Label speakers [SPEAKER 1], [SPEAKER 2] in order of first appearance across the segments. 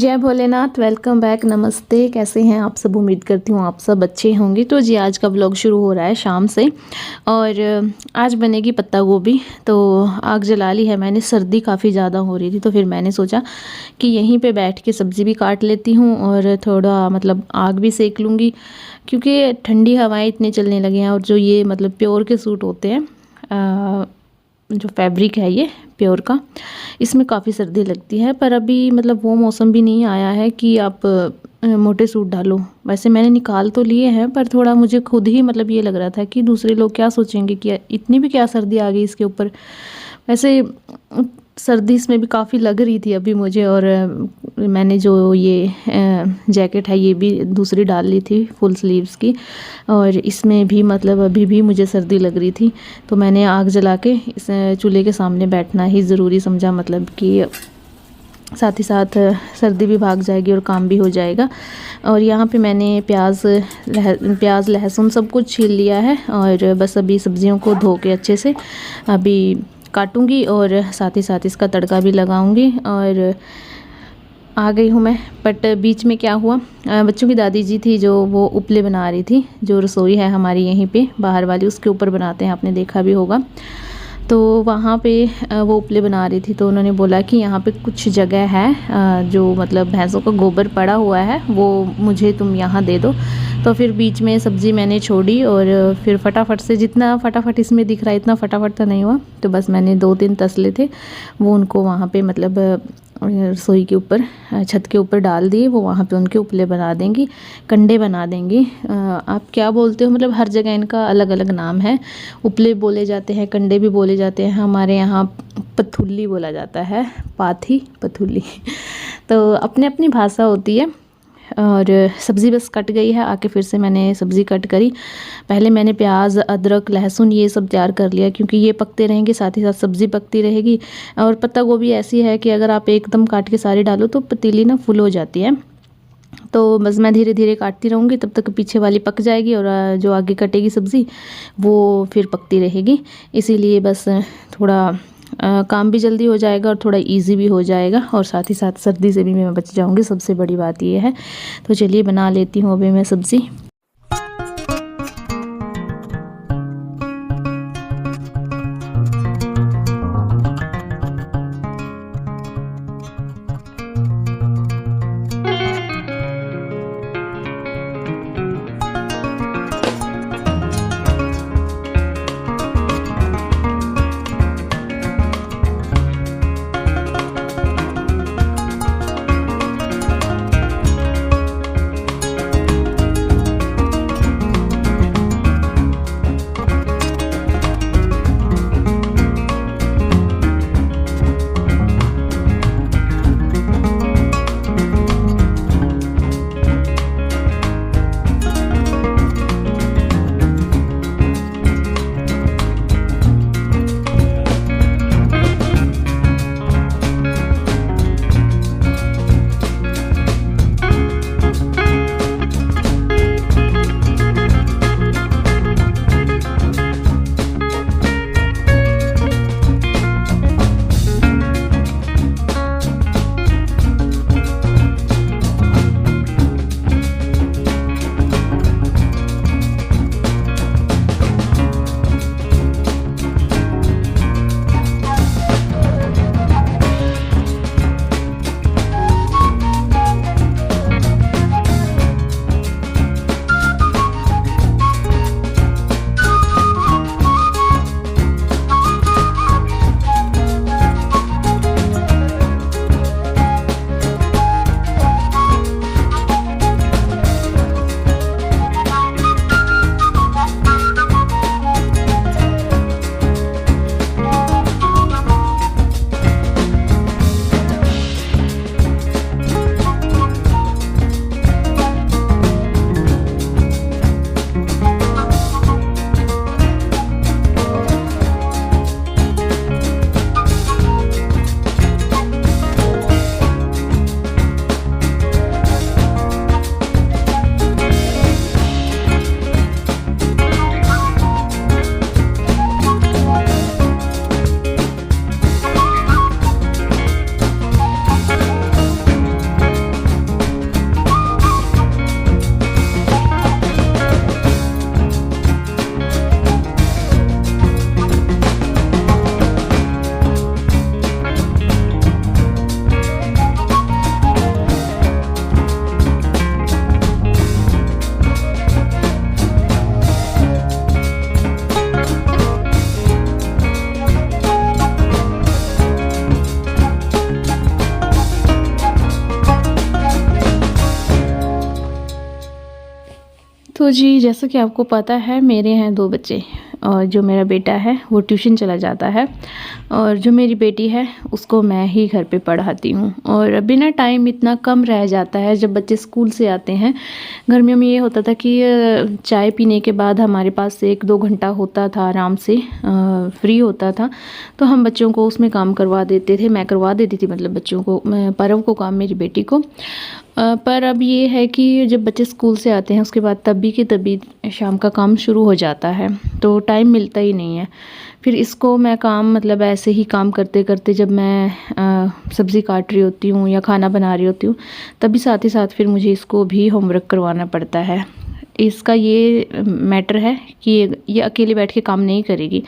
[SPEAKER 1] जय Bholenath. Welcome back. नमस्ते। कैसे हैं आप सब? उम्मीद करती हूँ आप सब अच्छे होंगे। तो जी आज का व्लॉग शुरू हो रहा है शाम से और आज बनेगी पत्ता गोभी। तो आग जला ली है मैंने। सर्दी काफ़ी ज़्यादा हो रही थी तो फिर मैंने सोचा कि यहीं पे बैठ के सब्ज़ी भी काट लेती हूँ और थोड़ा आग भी सेक लूँगी, क्योंकि ठंडी हवाएं इतने चलने लगे हैं। और जो ये प्योर के सूट होते हैं, जो फैब्रिक है ये प्योर का, इसमें काफ़ी सर्दी लगती है। पर अभी वो मौसम भी नहीं आया है कि आप मोटे सूट डालो। वैसे मैंने निकाल तो लिए हैं, पर थोड़ा मुझे खुद ही ये लग रहा था कि दूसरे लोग क्या सोचेंगे कि इतनी भी क्या सर्दी आ गई इसके ऊपर। वैसे सर्दी इसमें भी काफ़ी लग रही थी अभी मुझे। और मैंने जो ये जैकेट है ये भी दूसरी डाल ली थी फुल स्लीव्स की, और इसमें भी अभी भी मुझे सर्दी लग रही थी। तो मैंने आग जला के इस चूल्हे के सामने बैठना ही ज़रूरी समझा, कि साथ ही साथ सर्दी भी भाग जाएगी और काम भी हो जाएगा। और यहाँ पे मैंने प्याज लहसुन सब कुछ छील लिया है और बस अभी सब्जियों को धो के अच्छे से अभी काटूंगी और साथ ही साथ इसका तड़का भी लगाऊंगी। और आ गई हूँ मैं। बट बीच में क्या हुआ, बच्चों की दादी जी थी जो वो उपले बना रही थी। जो रसोई है हमारी यहीं पे बाहर वाली, उसके ऊपर बनाते हैं, आपने देखा भी होगा। तो वहाँ पे वो उपले बना रही थी। तो उन्होंने बोला कि यहाँ पे कुछ जगह है जो भैंसों का गोबर पड़ा हुआ है, वो मुझे तुम यहाँ दे दो। तो फिर बीच में सब्ज़ी मैंने छोड़ी और फिर फटाफट से, जितना फटाफट इसमें दिख रहा है इतना फटाफट तो नहीं हुआ। तो बस मैंने 2-3 तसले थे वो उनको वहाँ पे रसोई के ऊपर, छत के ऊपर डाल दिए। वो वहाँ पे उनके उपले बना देंगी, कंडे बना देंगी। आप क्या बोलते हो, हर जगह इनका अलग अलग नाम है। उपले बोले जाते हैं, कंडे भी बोले जाते हैं। हमारे यहाँ पथुल्ली बोला जाता है, पाथी पथुल्ली। तो अपनी अपनी भाषा होती है। और सब्ज़ी बस कट गई है। आके फिर से मैंने सब्ज़ी कट करी। पहले मैंने प्याज अदरक लहसुन ये सब तैयार कर लिया, क्योंकि ये पकते रहेंगे साथ ही साथ सब्ज़ी पकती रहेगी। और पत्ता गोभी ऐसी है कि अगर आप एकदम काट के सारी डालो तो पतीली फुल हो जाती है। तो बस मैं धीरे धीरे काटती रहूँगी, तब तक पीछे वाली पक जाएगी और जो आगे कटेगी सब्ज़ी वो फिर पकती रहेगी। इसीलिए बस थोड़ा काम भी जल्दी हो जाएगा और थोड़ा इजी भी हो जाएगा, और साथ ही साथ सर्दी से भी मैं बच जाऊँगी। सबसे बड़ी बात ये है। तो चलिए बना लेती हूँ अभी मैं सब्ज़ी। तो जी, जैसा कि आपको पता है मेरे हैं 2 बच्चे और जो मेरा बेटा है वो ट्यूशन चला जाता है और जो मेरी बेटी है उसको मैं ही घर पे पढ़ाती हूँ। और अभी ना टाइम इतना कम रह जाता है जब बच्चे स्कूल से आते हैं। गर्मियों में ये होता था कि चाय पीने के बाद हमारे पास 1-2 घंटा होता था, आराम से फ्री होता था, तो हम बच्चों को उसमें काम करवा देते थे। मैं करवा देती थी, मतलब बच्चों को, परव को काम, मेरी बेटी को। पर अब ये है कि जब बच्चे स्कूल से आते हैं उसके बाद तभी की तभी शाम का काम शुरू हो जाता है, तो टाइम मिलता ही नहीं है। फिर इसको मैं काम, मतलब ऐसे ही काम करते करते जब मैं सब्ज़ी काट रही होती हूँ या खाना बना रही होती हूँ, तभी साथ ही साथ फिर मुझे इसको भी होमवर्क करवाना पड़ता है। इसका ये मैटर है कि ये अकेले बैठ के काम नहीं करेगी।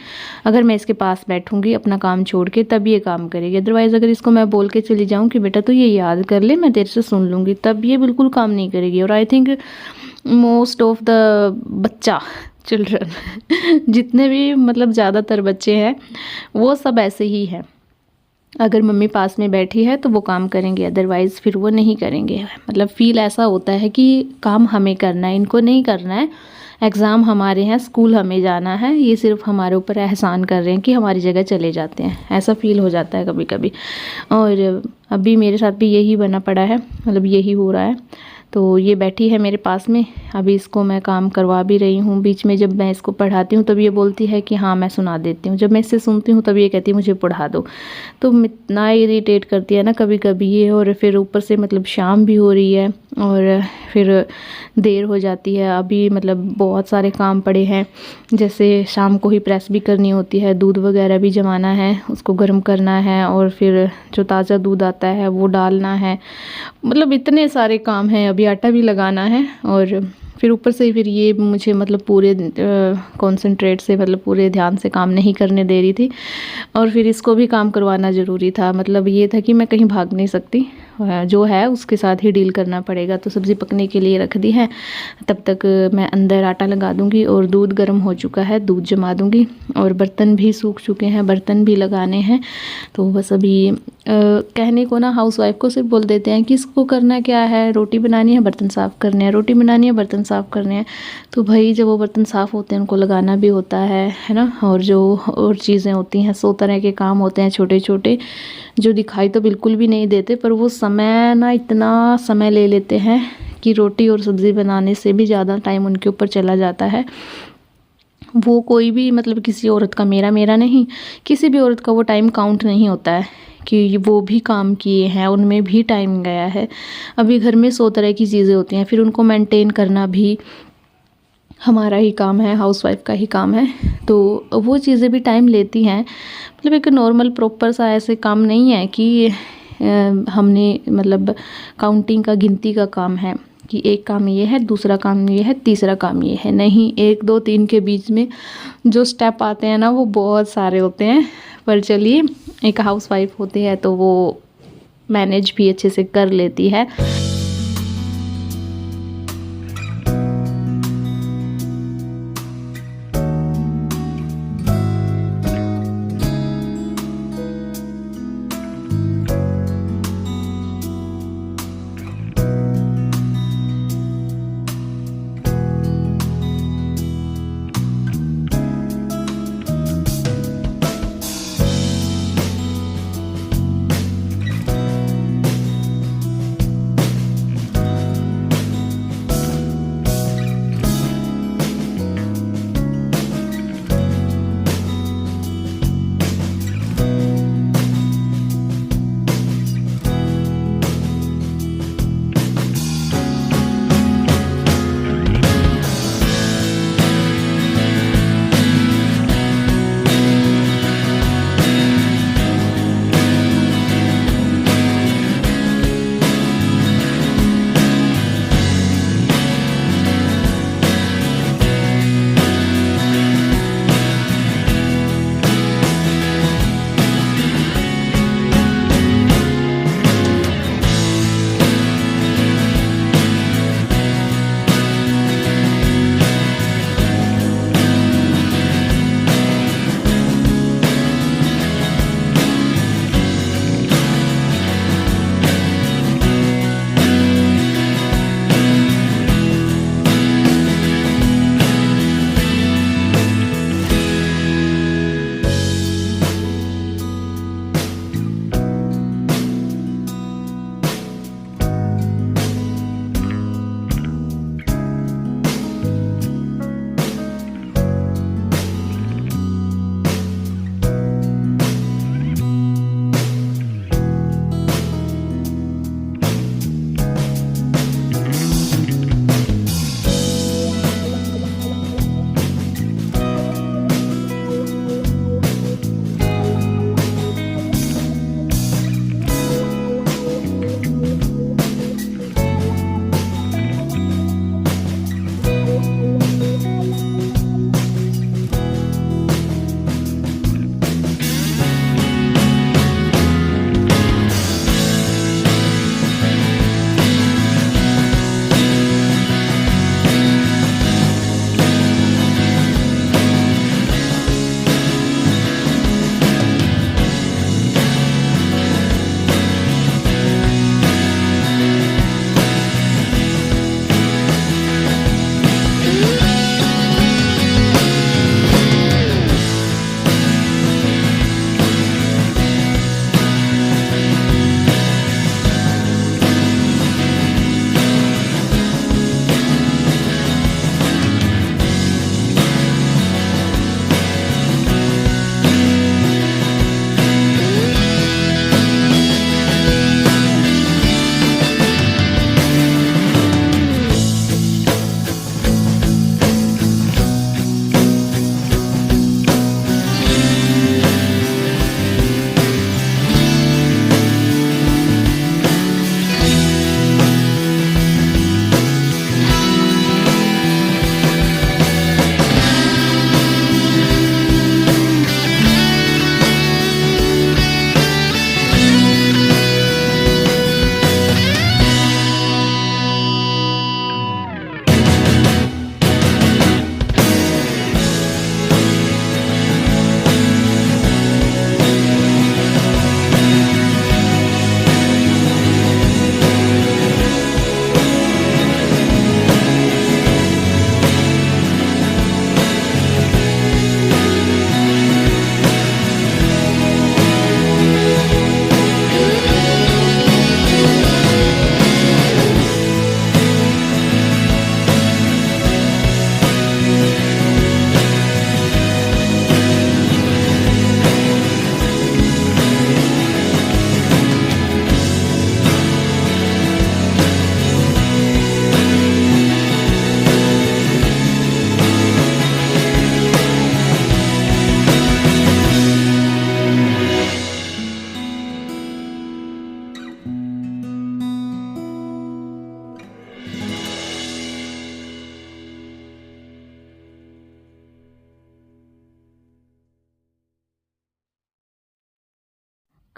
[SPEAKER 1] अगर मैं इसके पास बैठूंगी अपना काम छोड़ के, तब ये काम करेगी। अदरवाइज़ अगर इसको मैं बोल के चली जाऊँ कि बेटा तो ये याद कर ले, मैं तेरे से सुन लूँगी, तब ये बिल्कुल काम नहीं करेगी। और I think most of the बच्चा चिल्ड्रन जितने भी, मतलब ज़्यादातर बच्चे हैं वो सब ऐसे ही हैं। अगर मम्मी पास में बैठी है तो वो काम करेंगे, अदरवाइज़ फिर वो नहीं करेंगे। मतलब फ़ील ऐसा होता है कि काम हमें करना है, इनको नहीं करना है। एग्ज़ाम हमारे हैं, स्कूल हमें जाना है, ये सिर्फ हमारे ऊपर एहसान कर रहे हैं कि हमारी जगह चले जाते हैं, ऐसा फ़ील हो जाता है कभी कभी। और अभी मेरे साथ भी यही बना पड़ा है, मतलब यही हो रहा है। तो ये बैठी है मेरे पास में, अभी इसको मैं काम करवा भी रही हूँ। बीच में जब मैं इसको पढ़ाती हूँ तब ये बोलती है कि हाँ मैं सुना देती हूँ, जब मैं इससे सुनती हूँ तब ये कहती है मुझे पढ़ा दो। तो इतना इरिटेट करती है ना कभी कभी ये। और फिर ऊपर से मतलब शाम भी हो रही है और फिर देर हो जाती है। अभी मतलब बहुत सारे काम पड़े हैं, जैसे शाम को ही प्रेस भी करनी होती है, दूध वगैरह भी जमाना है, उसको गर्म करना है, और फिर जो ताज़ा दूध आता है वो डालना है। मतलब इतने सारे काम हैं, अभी आटा भी लगाना है। और फिर ऊपर से फिर ये मुझे मतलब पूरे कंसंट्रेट से, मतलब पूरे ध्यान से काम नहीं करने दे रही थी। और फिर इसको भी काम करवाना ज़रूरी था। मतलब ये था कि मैं कहीं भाग नहीं सकती, जो है उसके साथ ही डील करना पड़ेगा। तो सब्ज़ी पकने के लिए रख दी है, तब तक मैं अंदर आटा लगा दूंगी और दूध गर्म हो चुका है, दूध जमा दूंगी। और बर्तन भी सूख चुके हैं, बर्तन भी लगाने हैं। तो बस अभी कहने को ना हाउसवाइफ को सिर्फ बोल देते हैं कि इसको करना क्या है, रोटी बनानी है, बर्तन साफ़ करने हैं, रोटी बनानी है, बर्तन साफ़ करने हैं। तो भाई जब वो बर्तन साफ़ होते हैं उनको लगाना भी होता है ना। और जो और चीज़ें होती हैं, 100 तरह के काम होते हैं छोटे छोटे, जो दिखाई तो बिल्कुल भी नहीं देते, पर वो समय ना इतना समय ले लेते हैं कि रोटी और सब्ज़ी बनाने से भी ज़्यादा टाइम उनके ऊपर चला जाता है। वो कोई भी, मतलब किसी औरत का, मेरा नहीं, किसी भी औरत का वो टाइम काउंट नहीं होता है कि वो भी काम किए हैं, उनमें भी टाइम गया है। अभी घर में 100 तरह की चीज़ें होती हैं, फिर उनको मेंटेन करना भी हमारा ही काम है, हाउसवाइफ का ही काम है। तो वो चीज़ें भी टाइम लेती हैं। मतलब एक नॉर्मल प्रॉपर सा ऐसे काम नहीं है कि हमने, मतलब काउंटिंग का, गिनती का काम है कि एक काम ये है, दूसरा काम ये है, तीसरा काम ये है। नहीं, 1 2 3 के बीच में जो स्टेप आते हैं ना वो बहुत सारे होते हैं। पर चलिए, एक हाउसवाइफ होती है तो वो मैनेज भी अच्छे से कर लेती है।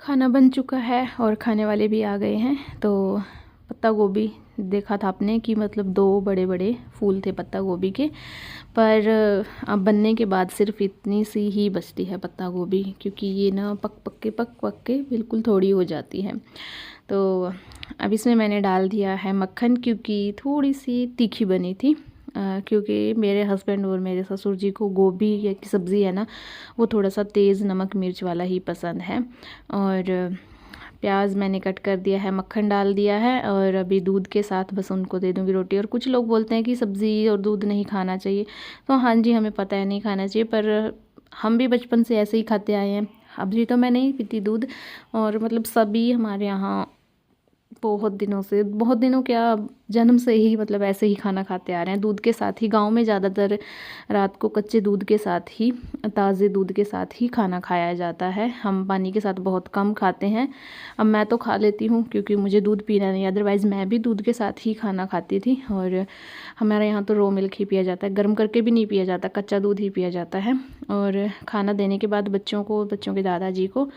[SPEAKER 1] खाना बन चुका है और खाने वाले भी आ गए हैं। तो पत्ता गोभी देखा था आपने कि मतलब 2 बड़े बड़े फूल थे पत्ता गोभी के, पर अब बनने के बाद सिर्फ इतनी सी ही बचती है पत्ता गोभी, क्योंकि ये ना पक के बिल्कुल थोड़ी हो जाती है। तो अब इसमें मैंने डाल दिया है मक्खन, क्योंकि थोड़ी सी तीखी बनी थी, क्योंकि मेरे हस्बैंड और मेरे ससुर जी को गोभी की सब्ज़ी है ना, वो थोड़ा सा तेज़ नमक मिर्च वाला ही पसंद है। और प्याज मैंने कट कर दिया है, मक्खन डाल दिया है, और अभी दूध के साथ बस उनको दे दूँगी रोटी। और कुछ लोग बोलते हैं कि सब्ज़ी और दूध नहीं खाना चाहिए, तो हाँ जी, हमें पता है नहीं खाना चाहिए, पर हम भी बचपन से ऐसे ही खाते आए हैं। अभी तो मैं नहीं पीती दूध, और मतलब सभी हमारे यहाँ बहुत दिनों क्या, जन्म से ही मतलब ऐसे ही खाना खाते आ रहे हैं दूध के साथ ही। गांव में ज़्यादातर रात को कच्चे दूध के साथ ही, ताज़े दूध के साथ ही खाना खाया जाता है। हम पानी के साथ बहुत कम खाते हैं। अब मैं तो खा लेती हूँ क्योंकि मुझे दूध पीना नहीं, अदरवाइज़ मैं भी दूध के साथ ही खाना खाती थी। और हमारे यहाँ तो रो मिल्क ही पिया जाता है, गर्म करके भी नहीं पिया जाता, कच्चा दूध ही पिया जाता है। और खाना देने के बाद बच्चों के दादाजी को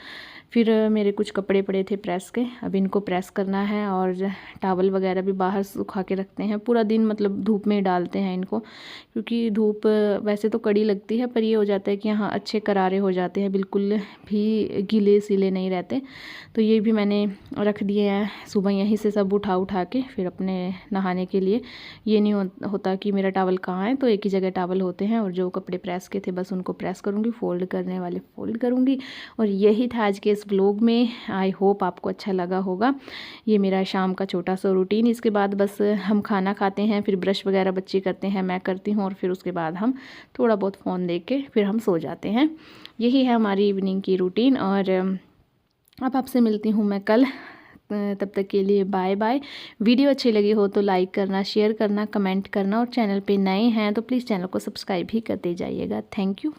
[SPEAKER 1] फिर मेरे कुछ कपड़े पड़े थे प्रेस के, अब इनको प्रेस करना है। और टॉवल वगैरह भी बाहर सुखा के रखते हैं, पूरा दिन मतलब धूप में डालते हैं इनको, क्योंकि धूप वैसे तो कड़ी लगती है, पर ये हो जाता है कि यहाँ अच्छे करारे हो जाते हैं, बिल्कुल भी गीले सीले नहीं रहते। तो ये भी मैंने रख दिए हैं, सुबह यहीं से सब उठा के फिर अपने नहाने के लिए। ये नहीं होता कि मेरा टॉवल कहाँ है, तो एक ही जगह टॉवल होते हैं, और जो कपड़े प्रेस के थे बस उनको प्रेस करूँगी, फोल्ड करने वाले फोल्ड करूँगी। और यही था आज के इस व्लॉग में। आई होप आपको अच्छा लगा होगा। ये मेरा शाम का छोटा सा रूटीन। इसके बाद बस हम खाना खाते हैं, फिर ब्रश वगैरह बच्चे करते हैं, मैं करती हूँ, और फिर उसके बाद हम थोड़ा बहुत फ़ोन देख के फिर हम सो जाते हैं। यही है हमारी इवनिंग की रूटीन। और अब आपसे मिलती हूँ मैं कल, तब तक के लिए बाय बाय। वीडियो अच्छी लगी हो तो लाइक करना, शेयर करना, कमेंट करना, और चैनल पे नए हैं तो प्लीज़ चैनल को सब्सक्राइब भी करते जाइएगा। Thank you.